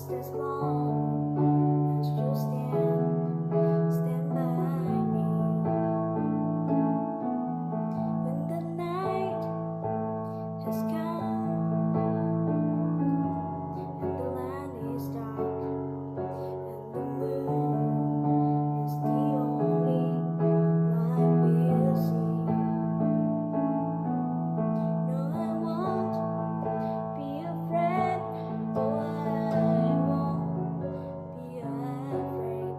just as long as you stand by me. When the night has come and the land is dark and the moon is the only light we'll see. No, I won't be afraid. Oh, I won't be afraid.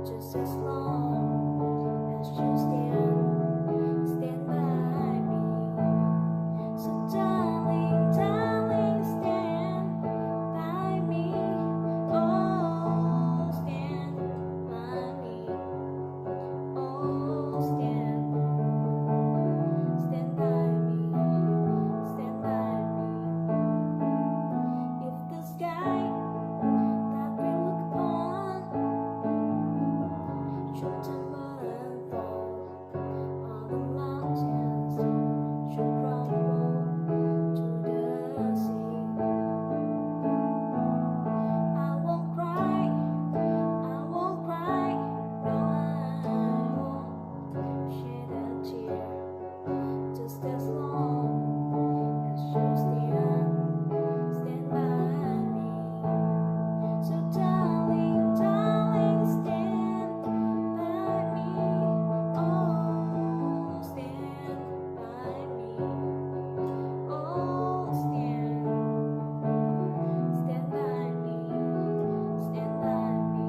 Just as long as you stand by me. So darling, darling, stand by me. Oh, stand by me. Oh, stand by me. Stand by me. If the sky that we look upon should tumble and fall, all the mountains should crumble to the sea, I won't cry, I won't cry, no, I won't shed a tear. Just as long as you stand by me. So darling, darling, stand by me. Oh, stand by me. Oh, stand by me. Stand by me.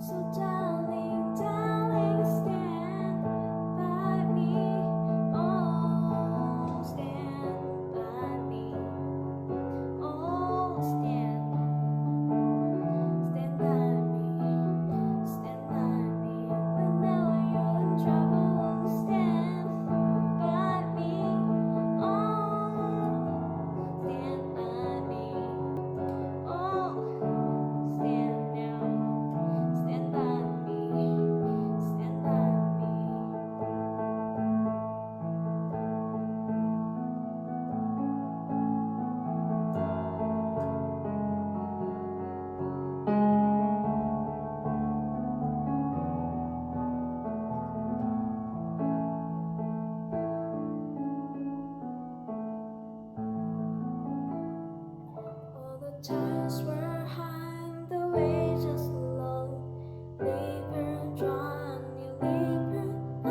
So darling, darling, stand by me. Oh, stand by me. Oh, stand by me. Stand by me. Whenever you're in trouble, stand by me. Oh, stand by me. Oh, stand now. Stand by me, stand by all the times were high and the wages low. Leave her, draw me, leave her. I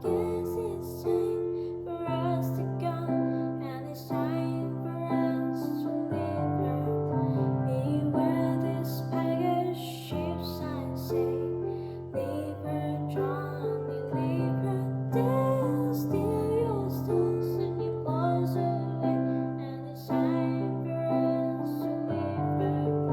guess it's time for us to go, and it's time for us to leave her. Beware this package ships, I say. Leave her, draw me, leave her. They'll steal your stones and your clothes away, and it's time for us to leave her.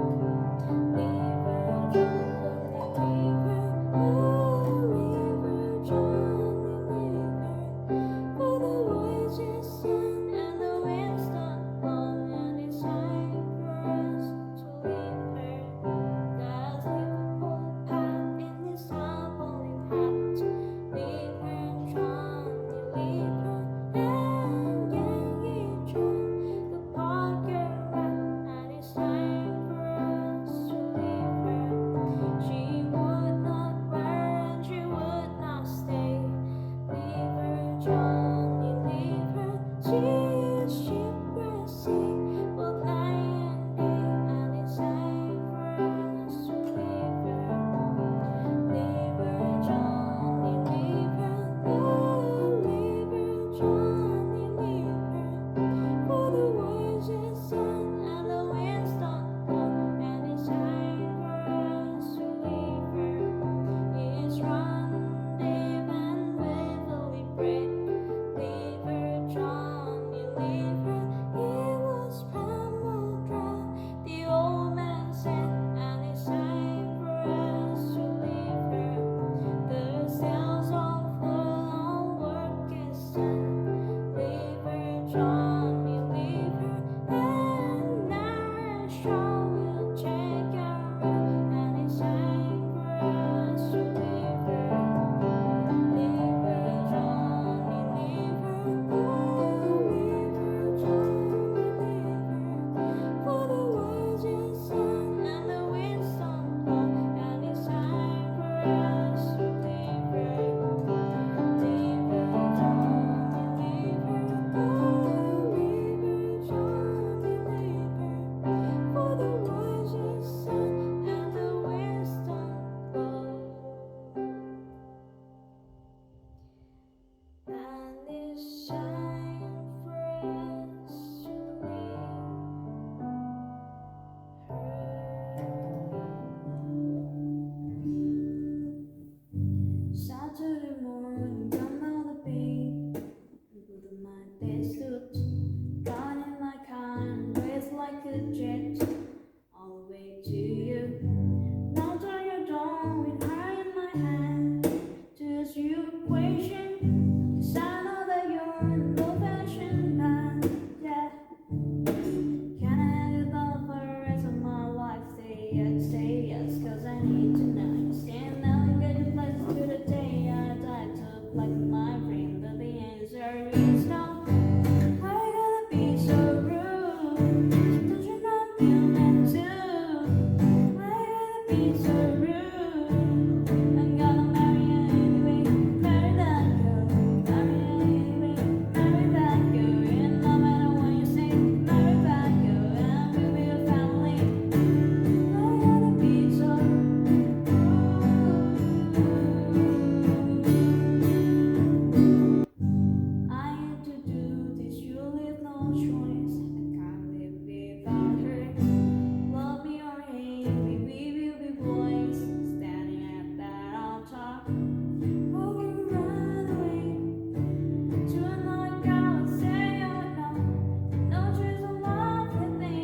a jet all the way to you. Now that you're done with her in my hand, to ask you a question, 'cause I know that you're an old-fashioned man. Yeah. Can I have your love for the rest of my life? Say yes, 'cause I need to know. You stand now and get your blessings to the day I die. Took like my dream, but the answer is no. Why you gotta be so rude? Don't you know I'm human too? Why you gotta be so rude? I'm gonna marry you anyway, marry that girl. Marry you anyway, marry that girl. And no matter what you say, marry that girl, and we'll be a family. Why you gotta be so rude? I had to do this, you leave no choice. I can't live without her. Love me or hate me, we will be boys, standing at that altar. Oh, you run away to another girl and say oh no. No, she's in love with me.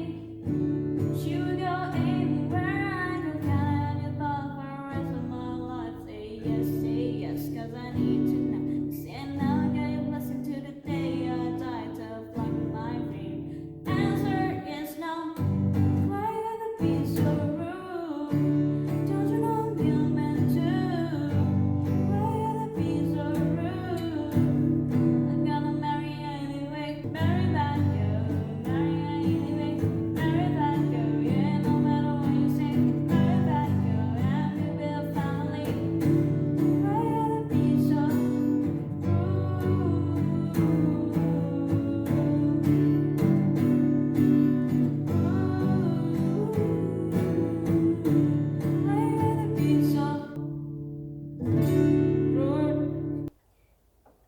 She will go anywhere I go. Can I have your love for the rest of my life? Say yes, 'cause I need to know. And now I got your blessing to the day I die. Tough like my dream. Answer is no. Why you gotta be so rude? Don't you know I'm human too? Why you gotta be so rude? I'm gonna marry you anyway, marry that girl. Marry you anyway, marry that girl. Yeah, no matter what you say, marry that girl, and we'll be a family. Why you gotta be so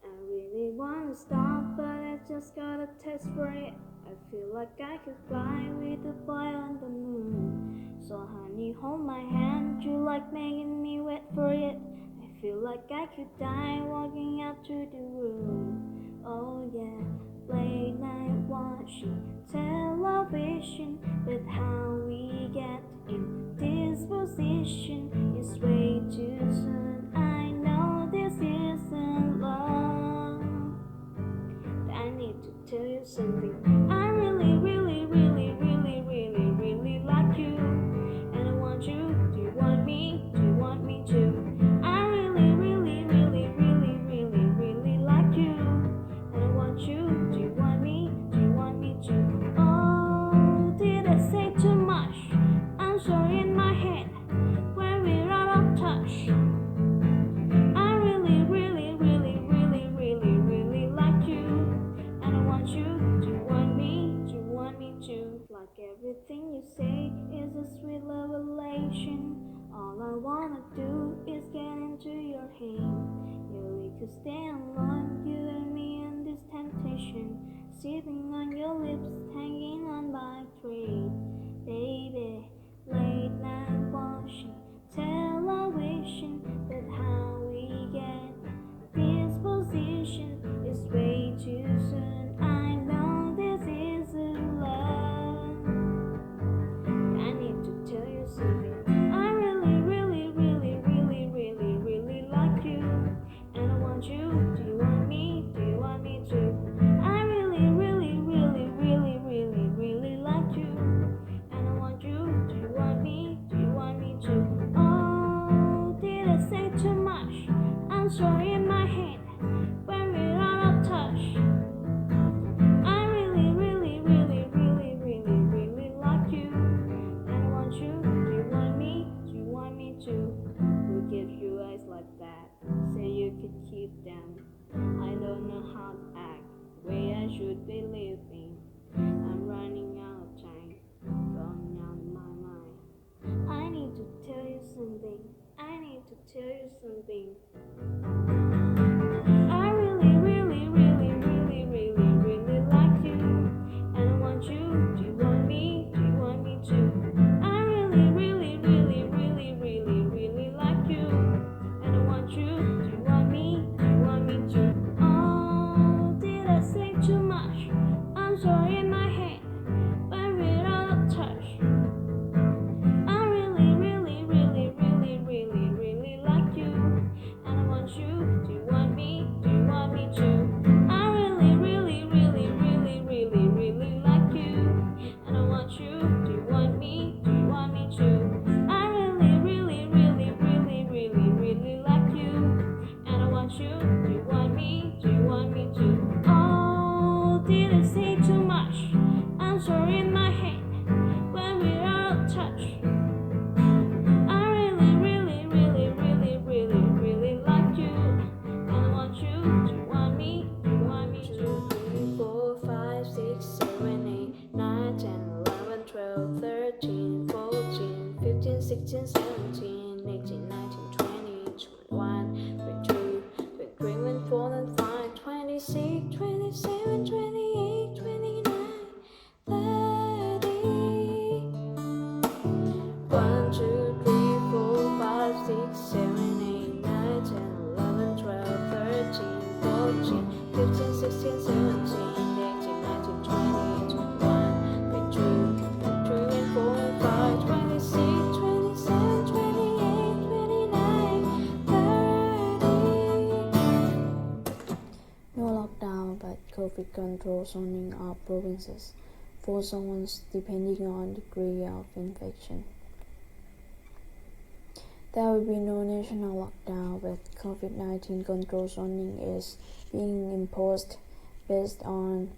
I really wanna stop, but I just got a taste for it. I feel like I could fly with the boy on the moon. So honey, hold my hand, you like making me wait for it. I feel like I could die walking out to the room. Oh yeah, late night watching television, but how we get in this position is way too soon. I know this isn't love. I need to tell you something. I really, really, really, really, really, really like you. And I want you. Do you want me? Do you want me too? I really, really, really, really, really, really like you. And I want you. Do you want me? Do you want me too? Oh, did I say too much? I'm sorry in my head when we're out of touch. I really, really, really, really, really, really like you. And I want you. Do you want me? Do you want me too? Like everything you say is a sweet revelation. All I wanna do is get into your hand. Yeah, we could stay alone, you and me in this temptation. Sipping on your lips, hanging on by a thread. Baby, late night watching television, but how we get this position is way too soon. I know this isn't love. I need to tell you something. I really, really, really, really, really, really like you. And I want you. Do you want me? Do you want me too? I really, really, really, really, really, really like you. And I want you. Do you want me? Do you want me too? Oh, did I say too much? I'm sorry in my head when we're 16, 17, 18, 19, 20, 21, 22, 23, 24, 25, 26, 27, 28, 29, 30. 1, 2, 3, 4, 5, 6, 7, 8, 9, 10, 11, 12, 13, 14, 15, 16, 17, 18, 19, 20, 21, 22, 23, 24, 25, 26, 27, 28, 29, 30. No lockdown, but COVID control zoning of provinces for zones depending on degree of infection. There will be no national lockdown, but COVID-19 control zoning is being imposed based on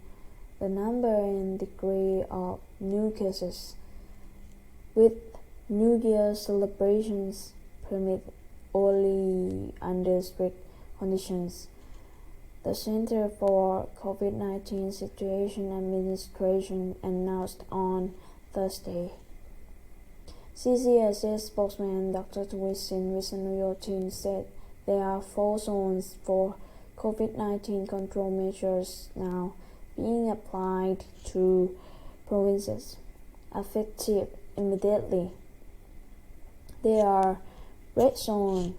the number and degree of new cases, with New Year celebrations permitted only under strict conditions. The Center for COVID-19 Situation Administration announced on Thursday. CCSA spokesman Dr. Twisin Wisnuyotin said there are 4 zones for COVID-19 control measures now being applied to provinces, effective immediately. They are red zone,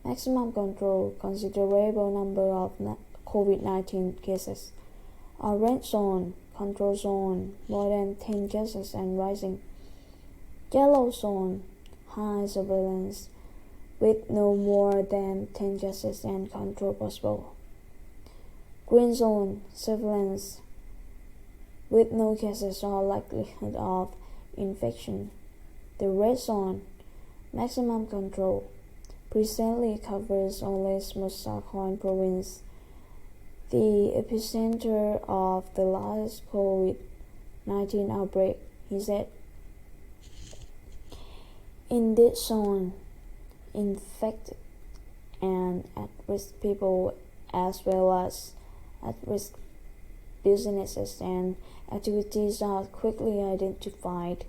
maximum control, considerable number of COVID-19 cases. Orange zone, control zone, more than 10 cases and rising. Yellow zone, high surveillance, with no more than 10 cases and control possible. Green zone, surveillance, with no cases or likelihood of infection. The red zone, maximum control, presently covers only Sakhon province, the epicenter of the last COVID-19 outbreak, he said. In this zone, infected and at-risk people as well as at-risk businesses and activities are quickly identified.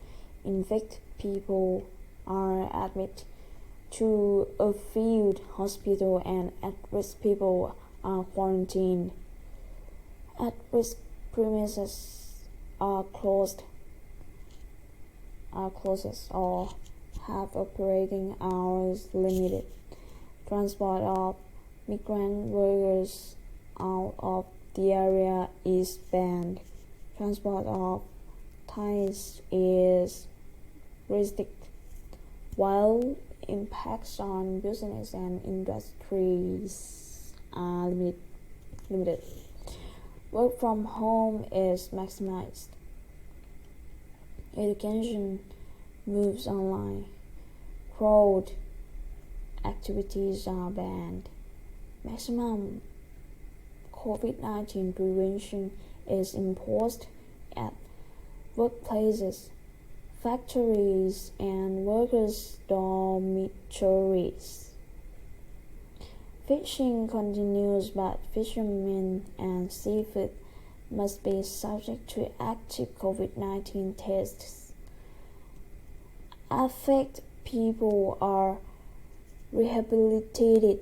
Infected people are admitted to a field hospital and at-risk people are quarantined. At-risk premises are closed or have operating hours limited. Transport of migrant workers out of the area is banned. Transport of Thais is restricted, while impacts on business and industries are limited. Work from home is maximized. Education moves online. Crowd activities are banned. Maximum COVID-19 prevention is imposed at workplaces, factories, and workers' dormitories. Fishing continues, but fishermen and seafood must be subject to active COVID-19 tests. Affected people are rehabilitated.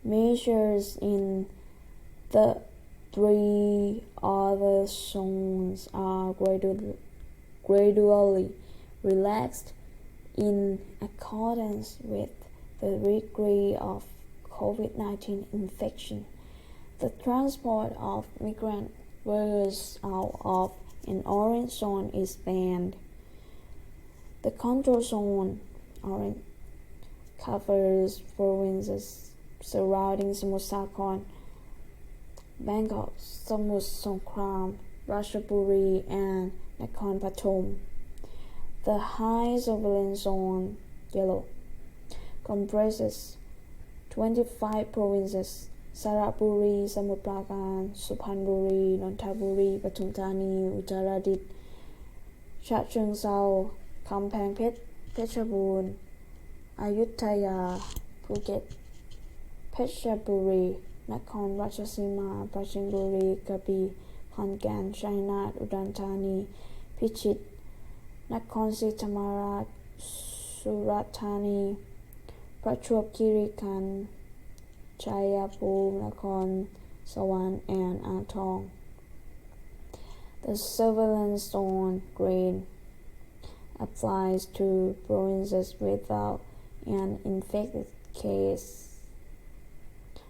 Measures in the 3 other zones are gradually relaxed in accordance with the degree of COVID-19 infection. The transport of migrant workers out of an orange zone is banned. The control zone, orange, covers provinces surrounding Samut Sakhon, Bangkok, Samut Songkhram, Ratchaburi, and Nakhon Pathom. The high surveillance zone, yellow, comprises 25 provinces: Saraburi, Samut Prakan, Suphanburi, Nonthaburi, Pathum Thani, Uttaradit, Chhat Changsau, Kamphaeng Phet, Phetchabun, Ayutthaya, Phuket, Phetchaburi, Nakhon Ratchasima, Prachinburi, Krabi, Khon Kaen, Chainat, Udon Thani, Phichit, นครศรีธรรมราชสุราษฎร์ธานีประจวบคีรีขันธ์ชัยภูมินครสวรรค์and อ่างทอง The surveillance zone green applies to provinces without an infected case.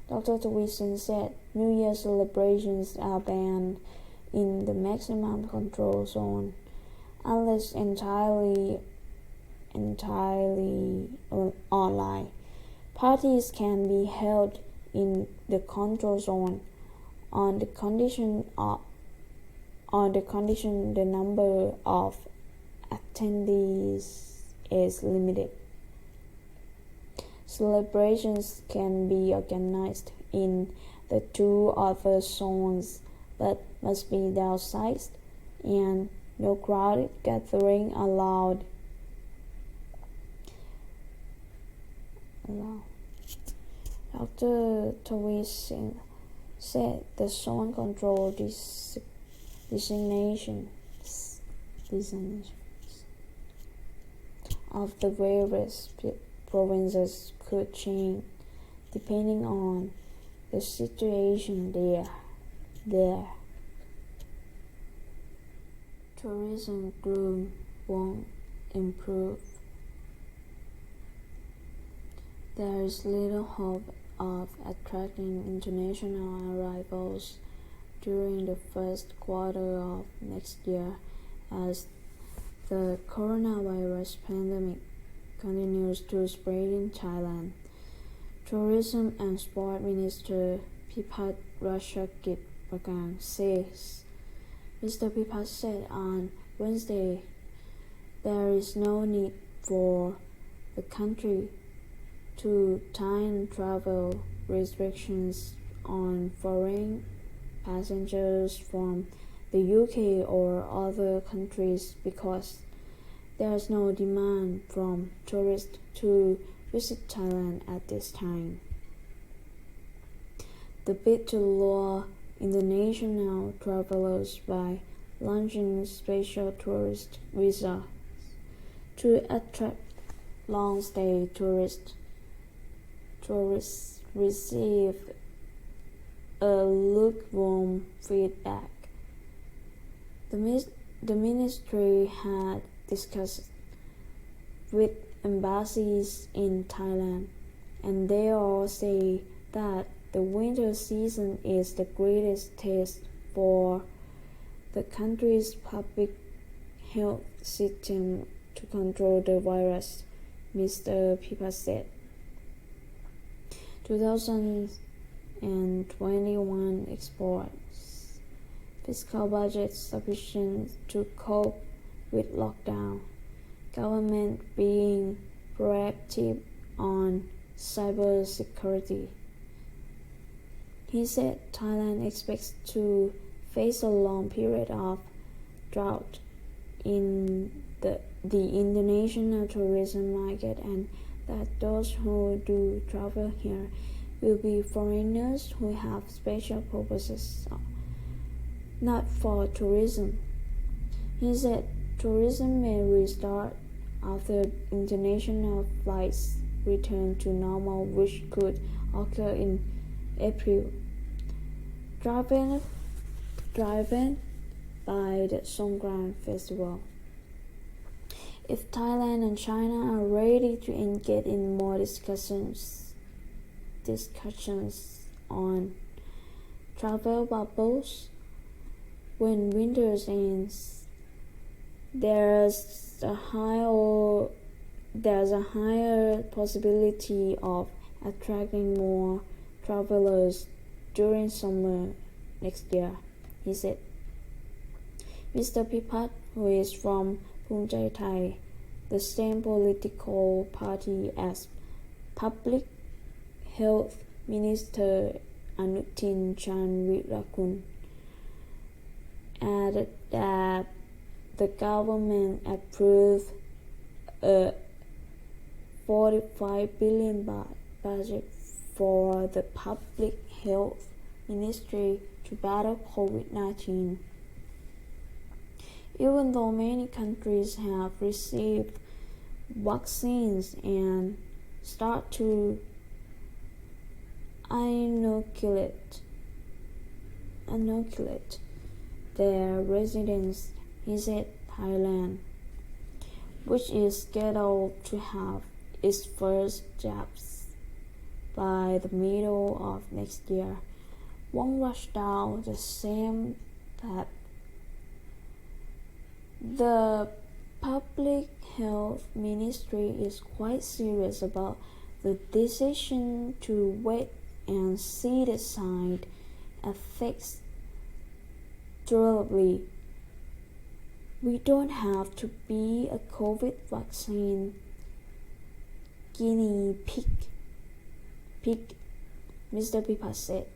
Dr. Tawisin said New Year celebrations are banned in the maximum control zone unless entirely online. Parties can be held in the control zone on the condition the number of attendees is limited. Celebrations can be organized in the two other zones but must be downsized and no crowded gathering allowed. Dr. Tawisin said the zone control designations of the various provinces could change depending on the situation there. Tourism gloom won't improve. There is little hope of attracting international arrivals during the first quarter of next year as the coronavirus pandemic continues to spread in Thailand. Tourism and Sport Minister Pipat Rashakit Prakang says. Mr. Pipat said on Wednesday there is no need for the country to tighten travel restrictions on foreign passengers from the UK or other countries because there is no demand from tourists to visit Thailand at this time. The bid to lure international travelers by launching special tourist visas to attract long-stay tourists received a lukewarm feedback. The ministry had discussed with embassies in Thailand, and they all say that the winter season is the greatest test for the country's public health system to control the virus, Mr. Pipa said. 2021 exports fiscal budget sufficient to cope with lockdown, government being proactive on cybersecurity. He said Thailand expects to face a long period of drought in the international tourism market and that those who do travel here will be foreigners who have special purposes, not for tourism. He said tourism may restart after international flights return to normal, which could occur in April, driven by the Songkran Festival. If Thailand and China are ready to engage in more discussions on travel bubbles when winter ends, there's a higher possibility of attracting more travelers during summer next year, he said. Mr. Pipat, who is from Phumjai Thai, the same political party as Public Health Minister Anutin Chanvirakul, added that the government approved a 45 billion baht budget for the Public Health Ministry to battle COVID-19. Even though many countries have received vaccines and start to inoculate their residents, he said Thailand, which is scheduled to have its first jabs by the middle of next year, won't rush down the same path. The Public Health Ministry is quite serious about the decision to wait and see the side effects thoroughly. We don't have to be a COVID vaccine guinea pig, Mr. Pipa said.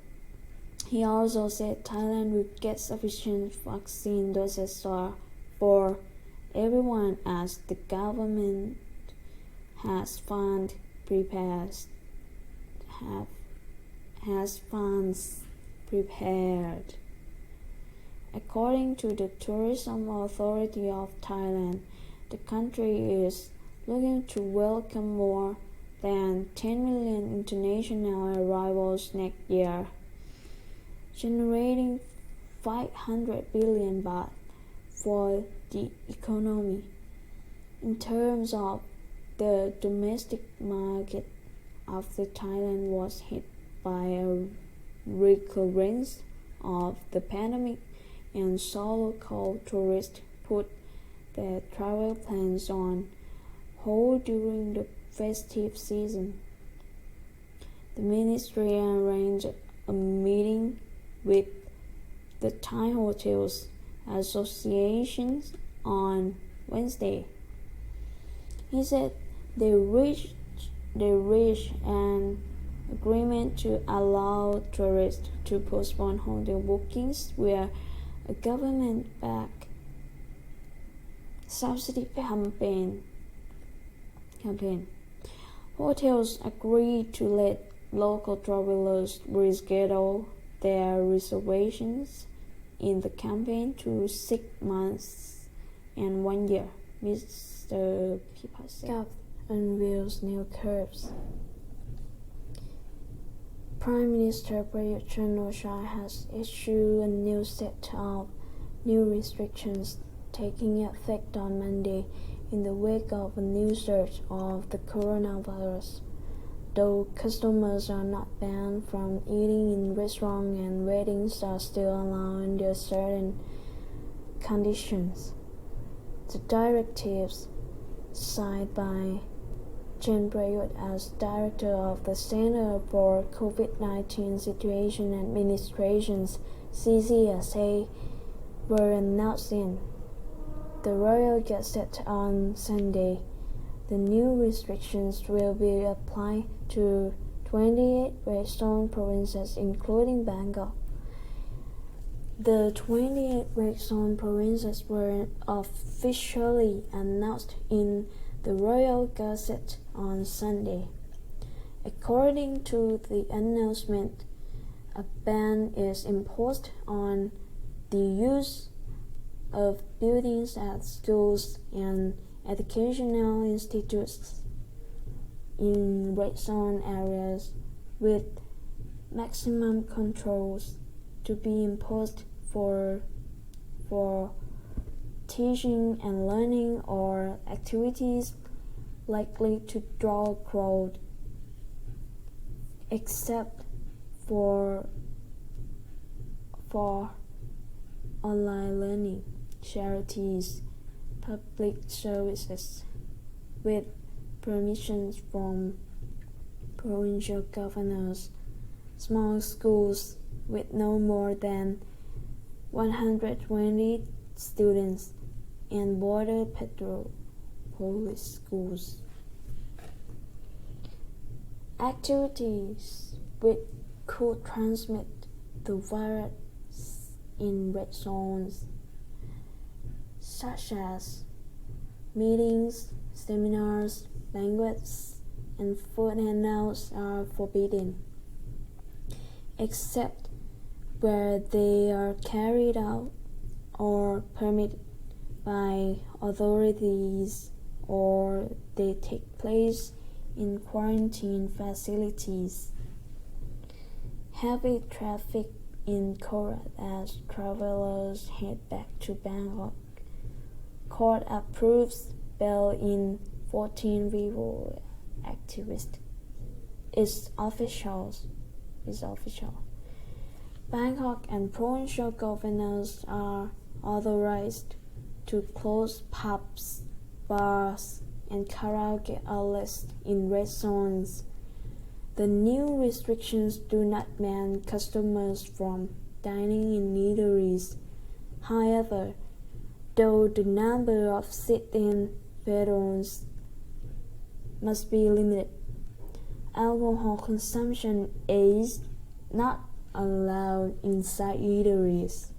He also said Thailand will get sufficient vaccine doses for everyone as the government has funds prepared. According to the Tourism Authority of Thailand, the country is looking to welcome more than 10 million international arrivals next year, generating 500 billion baht for the economy. In terms of the domestic market, after Thailand was hit by a recurrence of the pandemic and saw local tourists put their travel plans on hold during the festive season, the ministry arranged a meeting with the Thai Hotels Association on Wednesday. He said they reached an agreement to allow tourists to postpone hotel bookings via a government-backed subsidy campaign. Hotels agreed to let local travelers reschedule their reservations in the campaign to 6 months and 1 year, Mr. Pipa said. Unveils new curbs. Prime Minister Prayut Chan-o-cha has issued a new set of new restrictions taking effect on Monday in the wake of a new surge of the coronavirus. Though customers are not banned from eating in restaurants and weddings are still allowed under certain conditions. The directives, signed by Chen Prayut as director of the Center for COVID-19 Situation Administration's CCSA, were announced in the Royal Gazette on Sunday. The new restrictions will be applied to 28 red zone provinces, including Bangkok. The 28 red zone provinces were officially announced in the Royal Gazette on Sunday. According to the announcement, a ban is imposed on the use of buildings at schools and educational institutes in red zone areas, with maximum controls to be imposed for teaching and learning or activities likely to draw a crowd, except for online learning, charities, public services, with permissions from provincial governors, small schools with no more than 120 students, and border patrol police schools. Activities which could transmit the virus in red zones, such as meetings, seminars, banquets, and food handouts, are forbidden, except where they are carried out or permitted by authorities or they take place in quarantine facilities. Heavy traffic in court as travelers head back to Bangkok. Court approves bail in 14 Vivo activists. It's official. Bangkok and provincial governors are authorized to close pubs, bars, and karaoke outlets in red zones. The new restrictions do not ban customers from dining in eateries. However, though the number of sit-in veterans must be limited, alcohol consumption is not allowed inside eateries.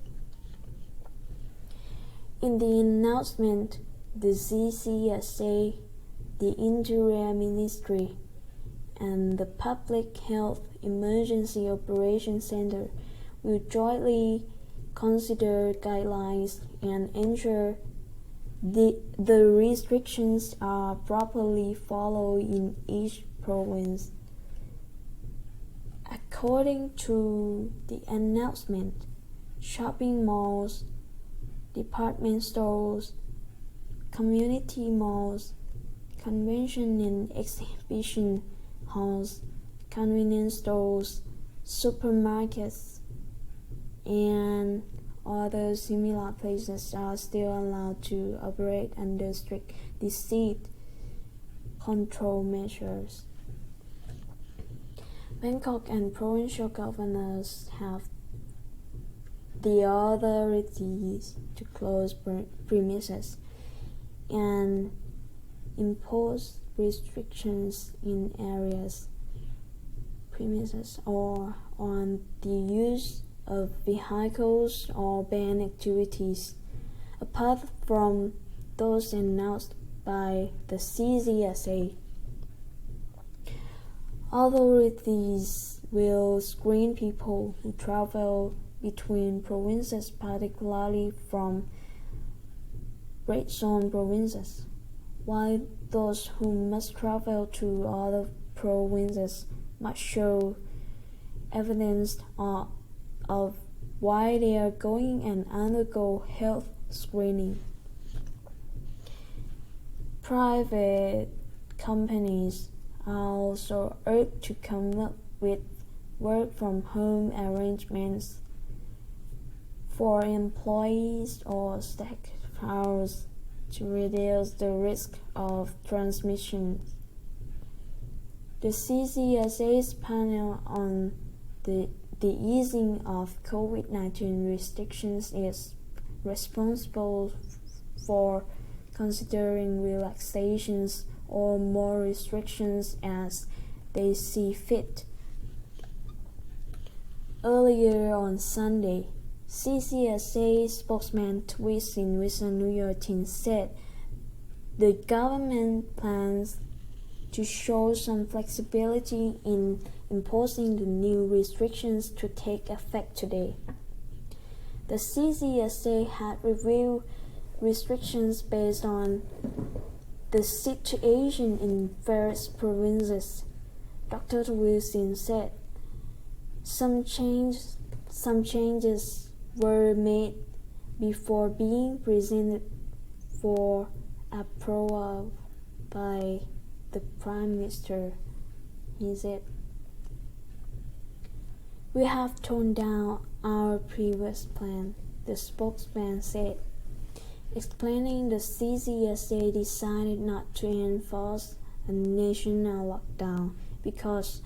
In the announcement, the CCSA, the Interior Ministry, and the Public Health Emergency Operations Center will jointly consider guidelines and ensure the restrictions are properly followed in each province. According to the announcement, shopping malls, department stores, community malls, convention and exhibition halls, convenience stores, supermarkets, and other similar places are still allowed to operate under strict disease control measures. Bangkok and provincial governors have the authorities to close premises and impose restrictions in premises or on the use of vehicles or ban activities, apart from those announced by the CCSA. Authorities will screen people who travel between provinces, particularly from red zone provinces, while those who must travel to other provinces must show evidence of why they are going and undergo health screening. Private companies are also urged to come up with work from home arrangements for employees or staff hours to reduce the risk of transmission. The CCSA's panel on the easing of COVID-19 restrictions is responsible for considering relaxations or more restrictions as they see fit. Earlier on Sunday, CCSA spokesman Twizin Wisanuyotin said the government plans to show some flexibility in imposing the new restrictions to take effect today. The CCSA had reviewed restrictions based on the situation in various provinces. Dr. Wilson said some changes were made before being presented for approval by the Prime Minister. He said, "We have toned down our previous plan," the spokesman said, explaining the CCSA decided not to enforce a national lockdown because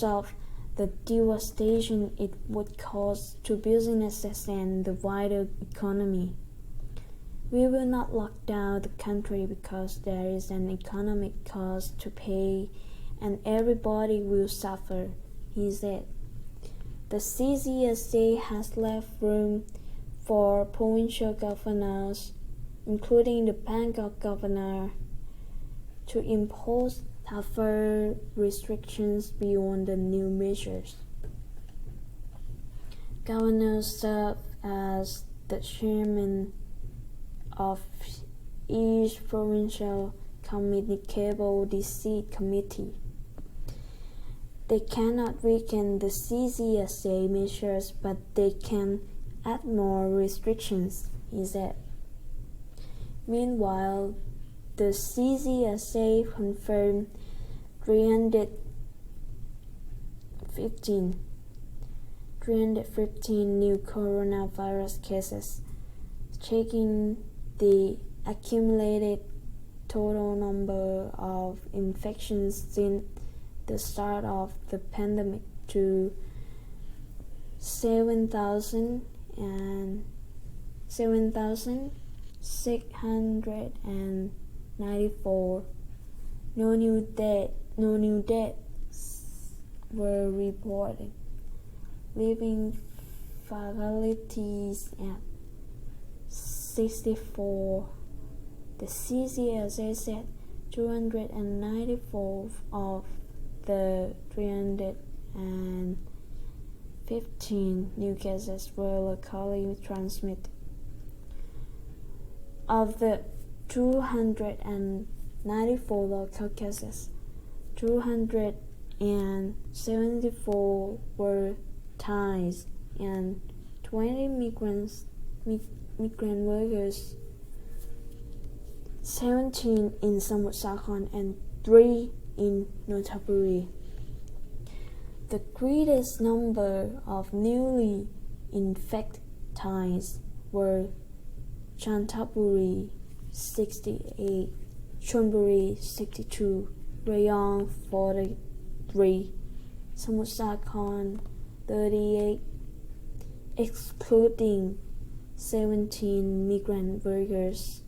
of the devastation it would cause to businesses and the wider economy. "We will not lock down the country because there is an economic cost to pay and everybody will suffer," he said. The CCSA has left room for provincial governors, including the Bangkok governor, to impose tougher restrictions beyond the new measures. Governors serve as the chairman of each provincial communicable disease committee. They cannot weaken the CCSA measures, but they can add more restrictions, he said. Meanwhile, the CCSA confirmed 315 new coronavirus cases, taking the accumulated total number of infections since the start of the pandemic to 7,694. No new deaths were reported, leaving fatalities at 64. The CCSA said 294 of the 315 new cases were locally transmitted. Of the 294 local cases, 274 were Thais and 20 migrant workers, 17 in Samut Sakhon and 3 in Nonthaburi. The greatest number of newly infected Thais were Chanthaburi 68, Chonburi 62, Rayong 43, Samut Sakhon 38, excluding 17 migrant workers,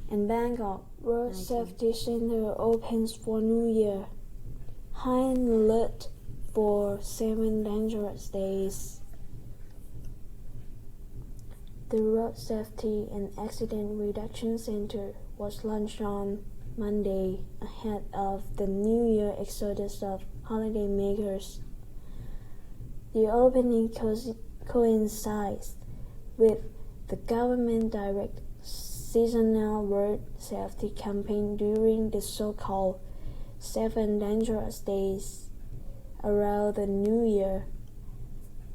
and Bangkok Road Safety Center opens for New Year. High alert for 7 dangerous days. The Road Safety and Accident Reduction Center was launched on Monday ahead of the New Year exodus of holidaymakers. The opening coincides with the government direct seasonal road safety campaign during the so-called 7 dangerous days around the New Year.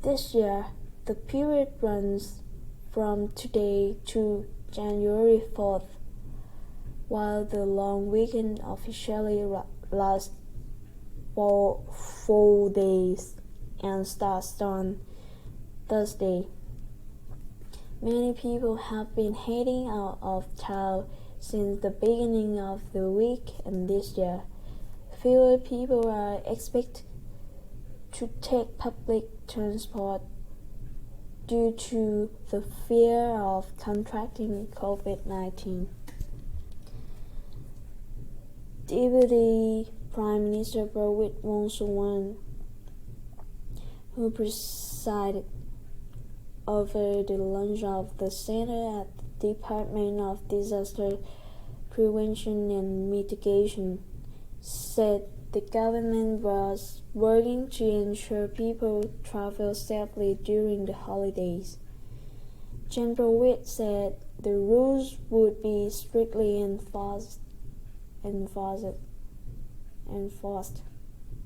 This year, the period runs from today to January 4th, while the long weekend officially lasts for 4 days and starts on Thursday. Many people have been heading out of town since the beginning of the week, and this year, fewer people are expected to take public transport due to the fear of contracting COVID-19. Deputy Prime Minister Prawit Wongsuwan, who presided over the launch of the center at the Department of Disaster Prevention and Mitigation, said the government was working to ensure people travel safely during the holidays. Jan Prawit said the rules would be strictly enforced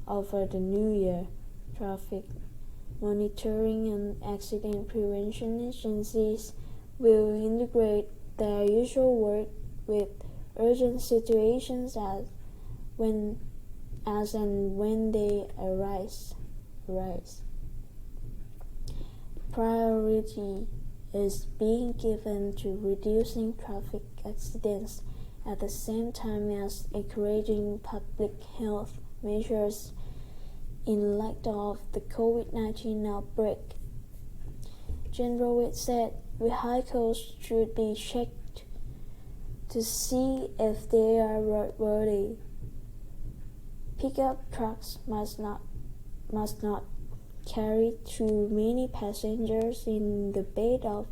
over the New Year. Traffic monitoring and accident prevention agencies will integrate their usual work with urgent situations as and when they arise. Priority is being given to reducing traffic accidents at the same time as encouraging public health measures in light of the COVID-19 outbreak. General Witt said vehicles should be checked to see if they are roadworthy. Pickup trucks must not carry too many passengers in the bed of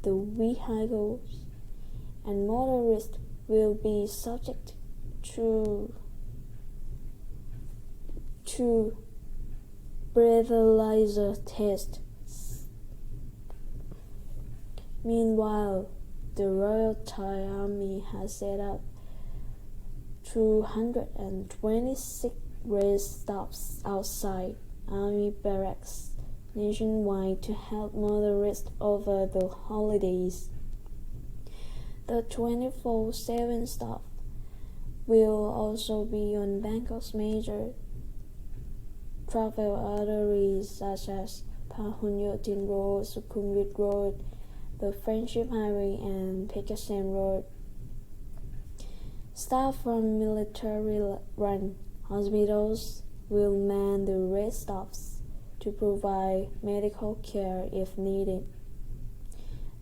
the vehicles, and motorists will be subject to breathalyzer tests. Meanwhile, the Royal Thai Army has set up 226 rest stops outside Army barracks nationwide to help motorists over the holidays. The 24/7 stop will also be on Bangkok's major travel arteries such as Phonetics Road, Sukhumvit Road, the Friendship Highway, and Pakistan Road. Staff from military-run hospitals will man the rest stops to provide medical care if needed.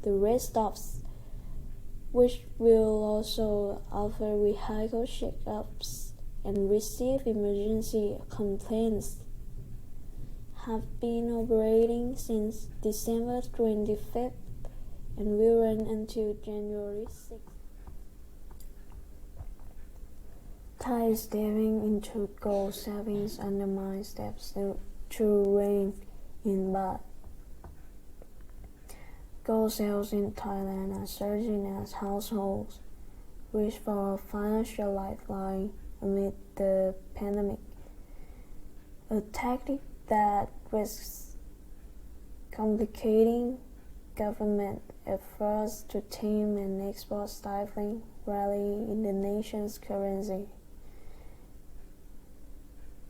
The rest stops, which will also offer vehicle checkups and receive emergency complaints, have been operating since December 25th and will run until January 6th. Thais diving into gold savings undermine steps to rein in baht. Gold sales in Thailand are surging as households reach for a financial lifeline amid the pandemic, a tactic that risks complicating government efforts to tame an export-stifling rally in the nation's currency.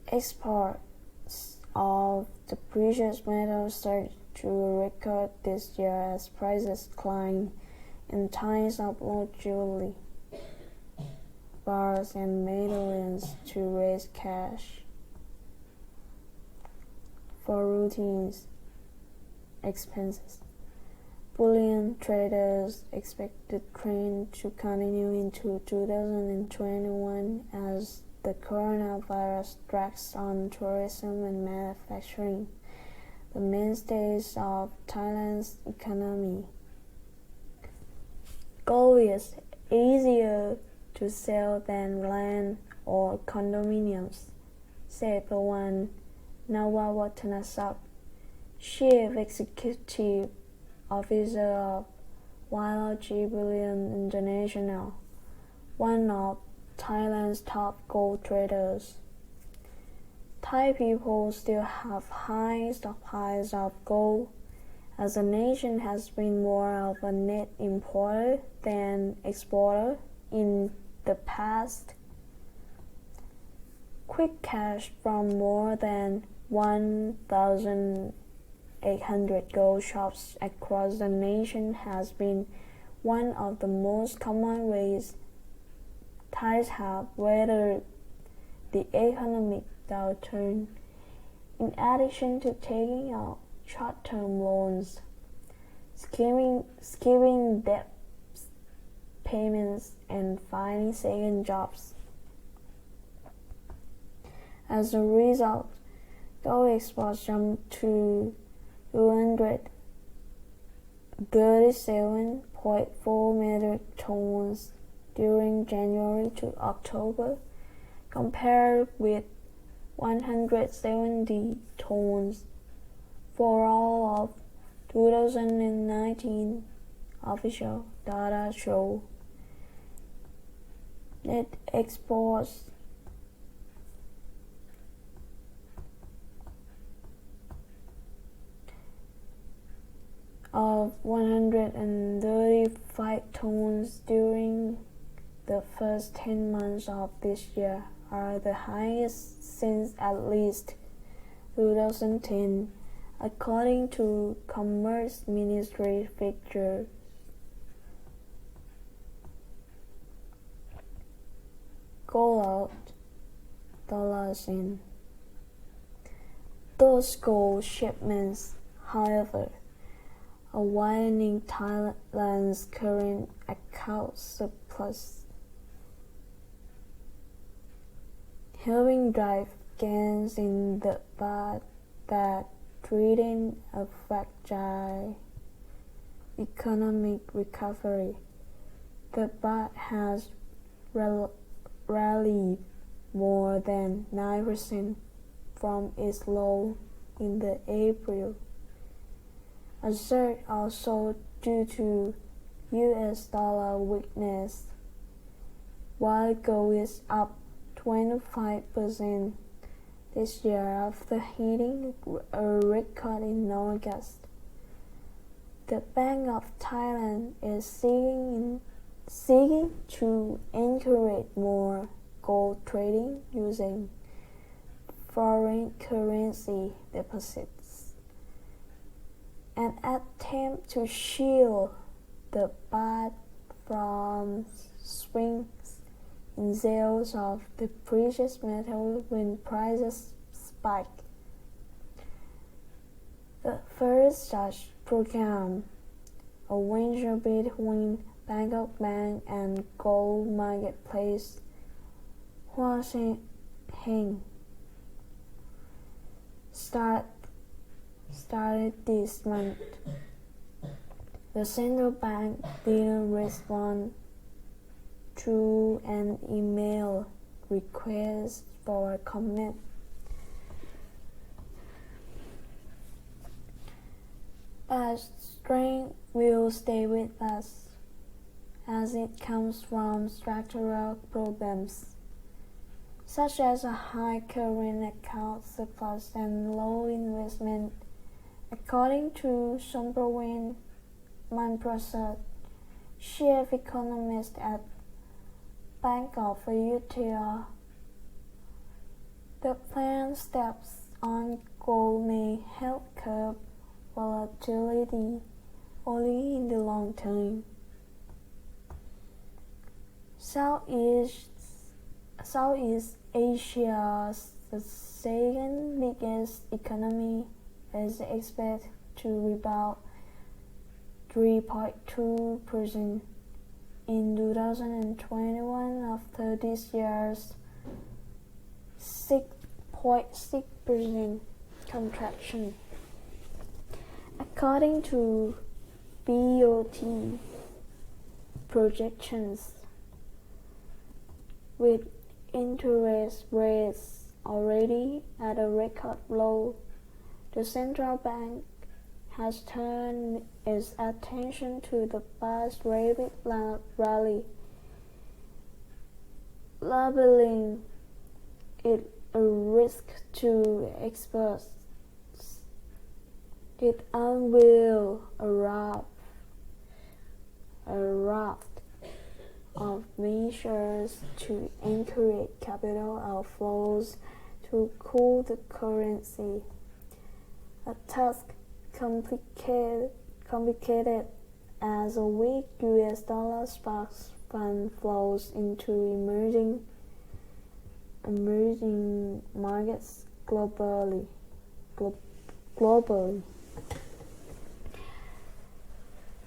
Exports of the precious metals surged to a record this year as prices climbed and Thais upload jewelry, bars and medallions to raise cash for routine expenses. Bullion traders expect the trend to continue into 2021 as the coronavirus drags on tourism and manufacturing, the mainstays of Thailand's economy. Gold is easier to sell than land or condominiums, said Pawan Nawawatanasak, Chief Executive Officer of YLG Bullion International, one of Thailand's top gold traders. Thai people still have high stockpiles of gold, as the nation has been more of a net importer than exporter in the past. Quick cash from more than 1,800 gold shops across the nation has been one of the most common ways Thais have weathered the economic downturn, in addition to taking out short-term loans, skipping debt payments, and finding second jobs. As a result, gold exports jumped to 237.4 metric tons during January to October, compared with 170 tons for all of 2019. Official data show net exports of 135 tons during the first 10 months of this year are the highest since at least 2010, according to Commerce Ministry figures. Gold out, dollars in. Those gold shipments, however, are widening Thailand's current account surplus, helping drive gains in the baht that threaten a fragile economic recovery. The baht has rallied more than 9% from its low in the April, a surge also due to US dollar weakness, while gold is up 25% this year after hitting a record in August. The Bank of Thailand is seeking to encourage more gold trading using foreign currency deposits, an attempt to shield the baht from swings in sales of the precious metal when prices spike. The first such program, a venture between Bangkok Bank and gold marketplace Hoa Heng, started this month. The central bank didn't respond to an email request for a comment. But strength will stay with us, as it comes from structural problems, such as a high current account surplus and low investment, according to Somprawen Manprasad, chief economist at Bank of Ayutthaya. The planned steps on gold may help curb volatility only in the long term. Southeast Asia, the second biggest economy, is expected to rebound 3.2% in 2021 after this year's 6.6% contraction, according to BOT projections. With interest rates already at a record low, the central bank has turned its attention to the past rapid rally, labeling it a risk to exports. It unveiled a raft of measures to encourage capital outflows to cool the currency, a task complicated as a weak US dollar sparks fund flows into emerging markets globally.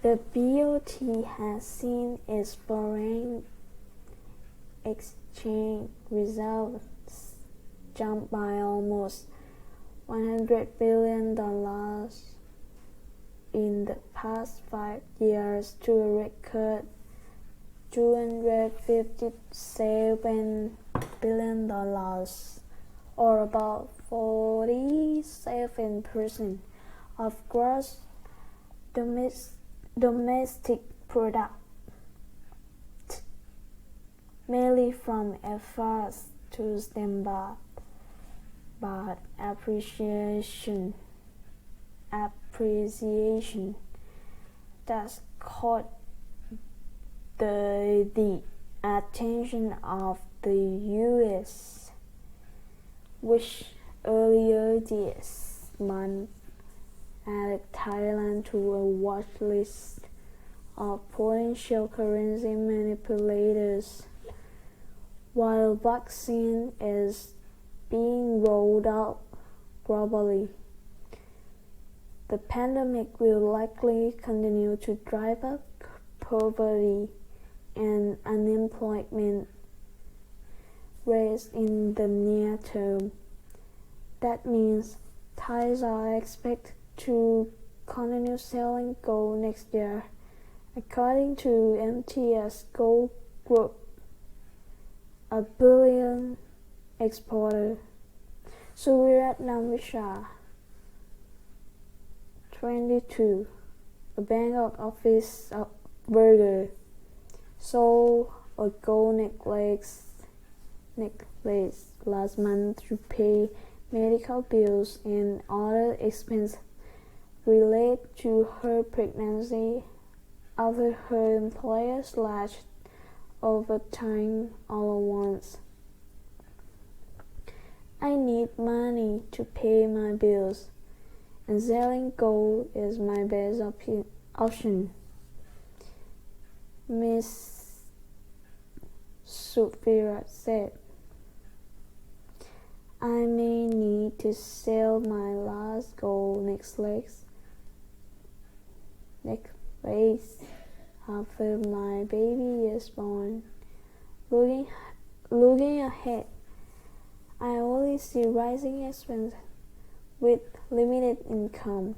The BOT has seen its foreign exchange reserves jump by almost $100 billion in the past 5 years to a record $257 billion, or about 47% of gross domestic product, mainly from efforts to stem baht appreciation that caught the attention of the US, which earlier this month added Thailand to a watch list of potential currency manipulators. While vaccine is being rolled out globally, the pandemic will likely continue to drive up poverty and unemployment rates in the near term. That means Thais are expected to continue selling gold next year, according to MTS Gold Group, a bullion exporter. Suviratnam Visha, 22, a Bangkok office burger. Sold a gold necklace last month to pay medical bills and other expenses related to her pregnancy after her employer slashed overtime all at once. I need money to pay my bills, and selling gold is my best option, Miss Sophia said. I may need to sell my last gold necklace after my baby is born. Looking ahead, I only see rising expenses with limited income.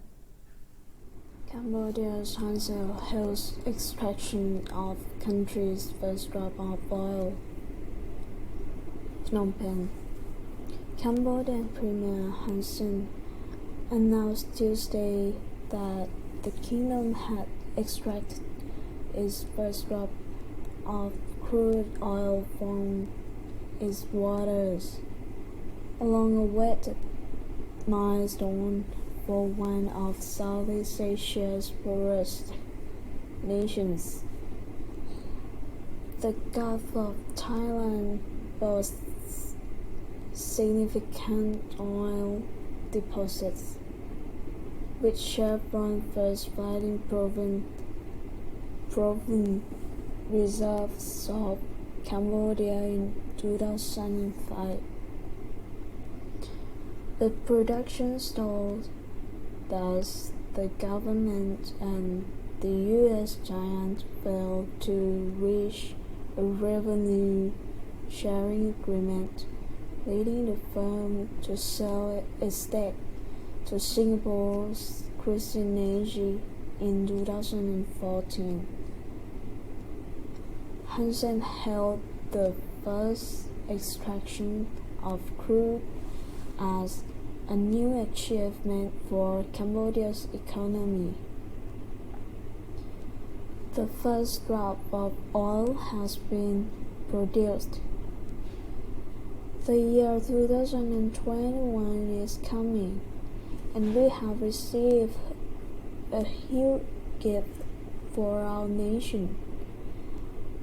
Cambodia's Hansel helps extraction of country's first drop of oil. Phnom Penh. Cambodian Premier Hun Sen announced Tuesday that the kingdom had extracted its first drop of crude oil from its waters, a long-awaited milestone for one of Southeast Asia's poorest nations. The Gulf of Thailand boasts significant oil deposits, with Chevron first finding proven reserves of Cambodia in 2005. The production stalled, thus the government and the U.S. giant failed to reach a revenue-sharing agreement, leading the firm to sell its stake to Singapore's Energy in 2014. Hun Sen hailed the first extraction of crude as a new achievement for Cambodia's economy. The first drop of oil has been produced. The year 2021 is coming, and we have received a huge gift for our nation,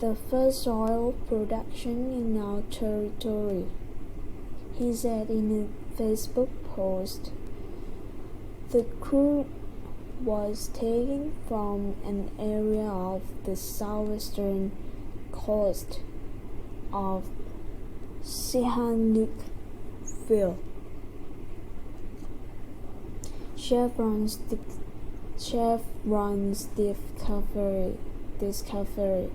the first oil production in our territory, he said in a Facebook post. The crude was taken from an area of the southwestern coast of Sihanouk field. Chevron's discovery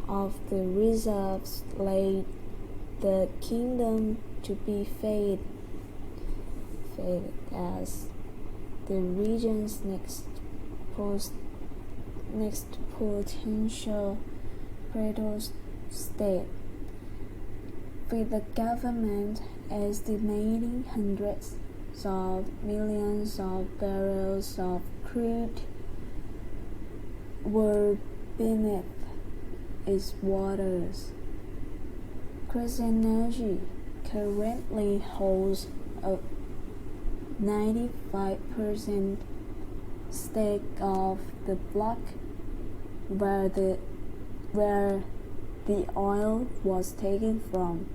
of the reserves led the kingdom to be faded as the region's next potential petrol state, with the government estimating hundreds of millions of barrels of crude were beneath its waters. Energy currently holds a 95% stake of the block where the oil was taken from,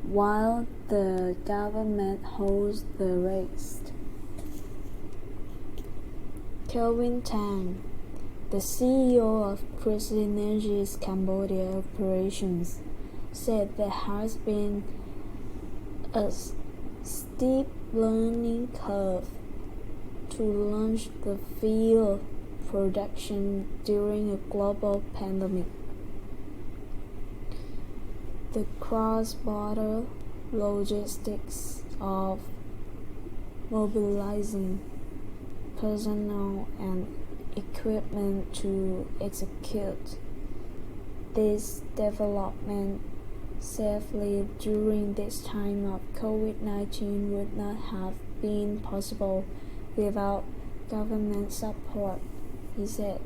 while the government holds the rest. Kelvin Tang, the CEO of Energy's Cambodia operations, said there has been a steep learning curve to launch the field production during a global pandemic. The cross-border logistics of mobilizing personnel and equipment to execute this development safely during this time of COVID-19 would not have been possible without government support, he said.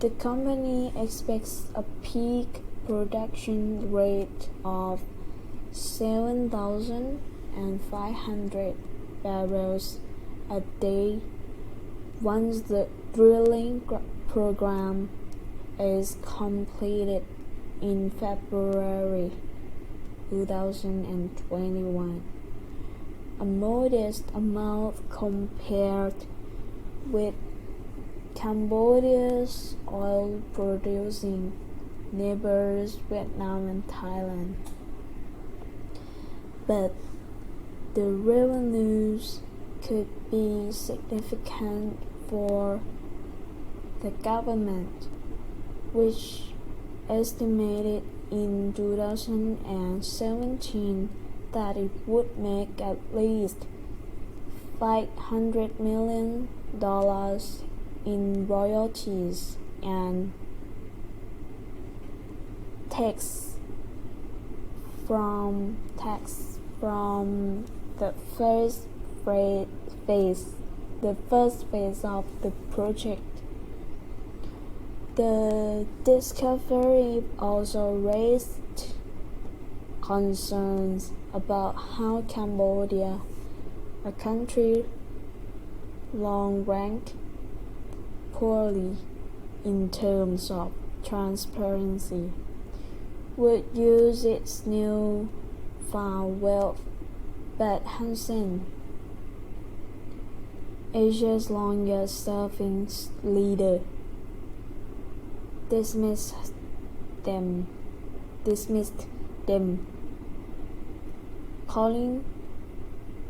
The company expects a peak production rate of 7,500 barrels a day once the drilling program is completed in February 2021, a modest amount compared with Cambodia's oil-producing neighbors Vietnam and Thailand. But the revenues could be significant for the government, which estimated in 2017 that it would make at least $500 million in royalties and tax from the first phase of the project. The discovery also raised concerns about how Cambodia, a country long ranked poorly in terms of transparency, would use its new found wealth. But Hun Sen, Asia's longest-serving leader, dismissed them, calling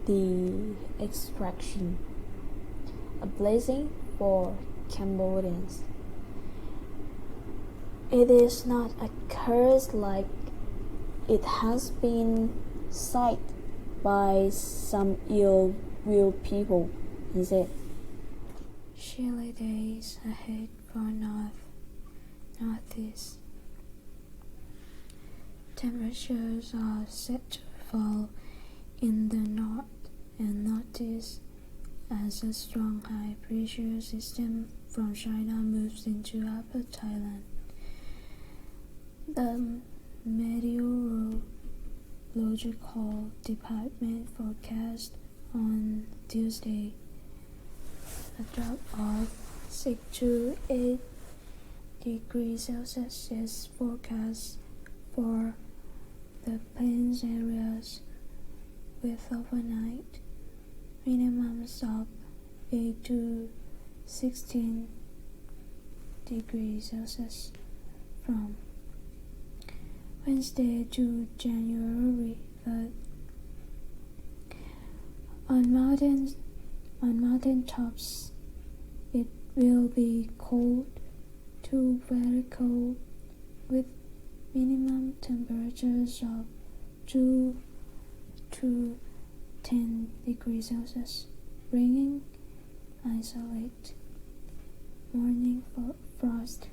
the extraction a blessing for Cambodians. It is not a curse like it has been cited by some ill-willed people, he said. Chilly days ahead for Northeast. Temperatures are set to fall in the north and northeast as a strong high-pressure system from China moves into Upper Thailand. The Meteorological Department forecast on Tuesday a drop of 6 to 8 degrees Celsius is forecast for the plains areas, with overnight minimums of 8 to 16 degrees Celsius from Wednesday to January 3rd. On mountain tops, it will be cold to very cold, with minimum temperatures of 2 to 10 degrees Celsius, bringing isolate morning frost.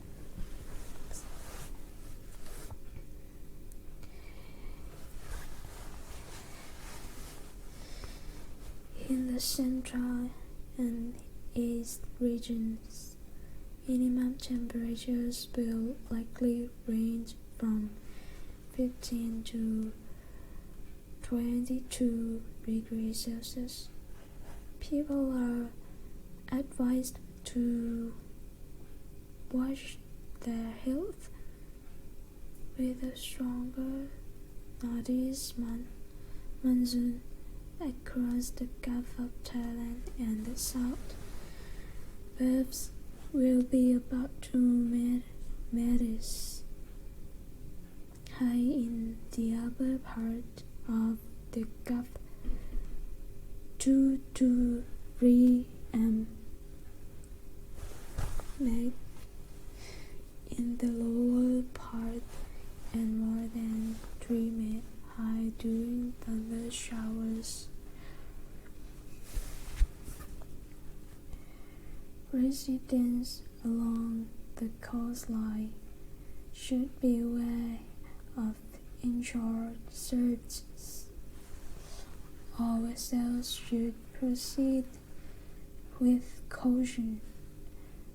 In the central and east regions, minimum temperatures will likely range from 15 to 22 degrees Celsius. People are advised to watch their health, with a stronger northeast monsoon across the Gulf of Thailand and the south. Waves will be about 2 meters high in the upper part of the Gulf, 2 to 3 made in the lower part, and more than 3 meters high during thunder showers. Residents along the coastline should be aware of inshore surges. All vessels should proceed with caution.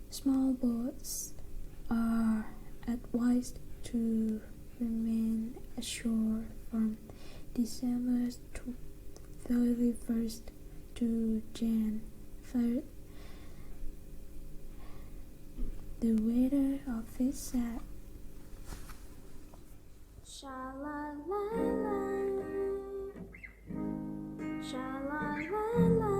Small boats are advised to remain ashore from December 31st to Jan 3rd. The weather office said, Sha la la la, sha la la la.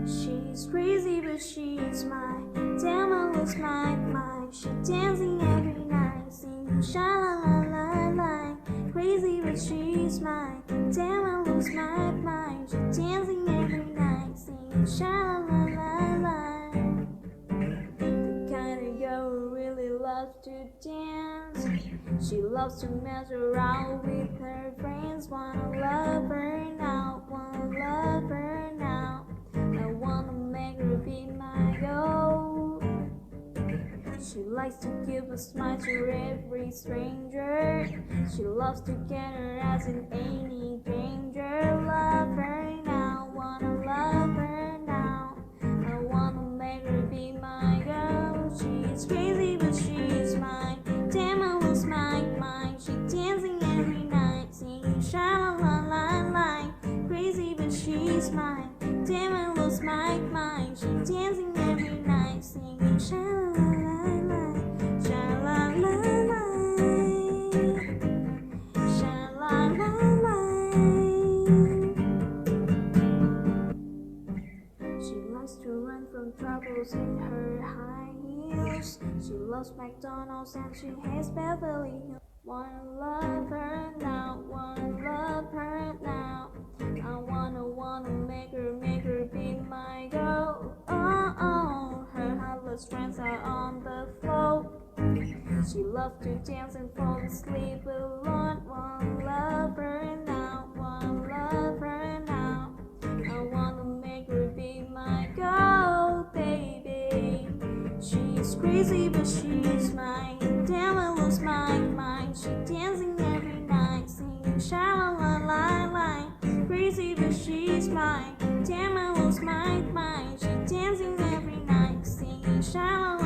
She's crazy but she's mine. Damn, I lost my mind. She dancing every night, singing sha la la la la. Crazy but she's mine. Damn, I lost my mind. She dancing every night, singing sha la la la la. The kind of girl who really loves to dance. She loves to mess around with her friends. Wanna love her now, wanna love her now. I wanna make her be my girl. She likes to give a smile to every stranger. She loves to get her ass in any danger. Love her now, wanna love her now. I wanna make her be my girl. She's crazy but she's mine. Damn, I lose my mind. She dancing every night, singing sha la la la la. Crazy but she's mine. Damn, I lose my mind. She dancing every night, singing sha la la la, sha la la la, sha la la la. She likes to run from troubles in her high heels. She loves McDonald's and she hates Beverly Hills. Wanna love her now, wanna love her now. I wanna make her be my girl. Oh, oh, her heartless friends are on the floor. She loves to dance and fall asleep alone. Wanna love her now, wanna love her now. I wanna make her be my girl, baby. She's crazy but she's mine. Damn, I lose my mind. She dancing every night, singing sha la la la la. Crazy but she's mine. Damn, I lose my mind. She dancing every night, singing sha la la.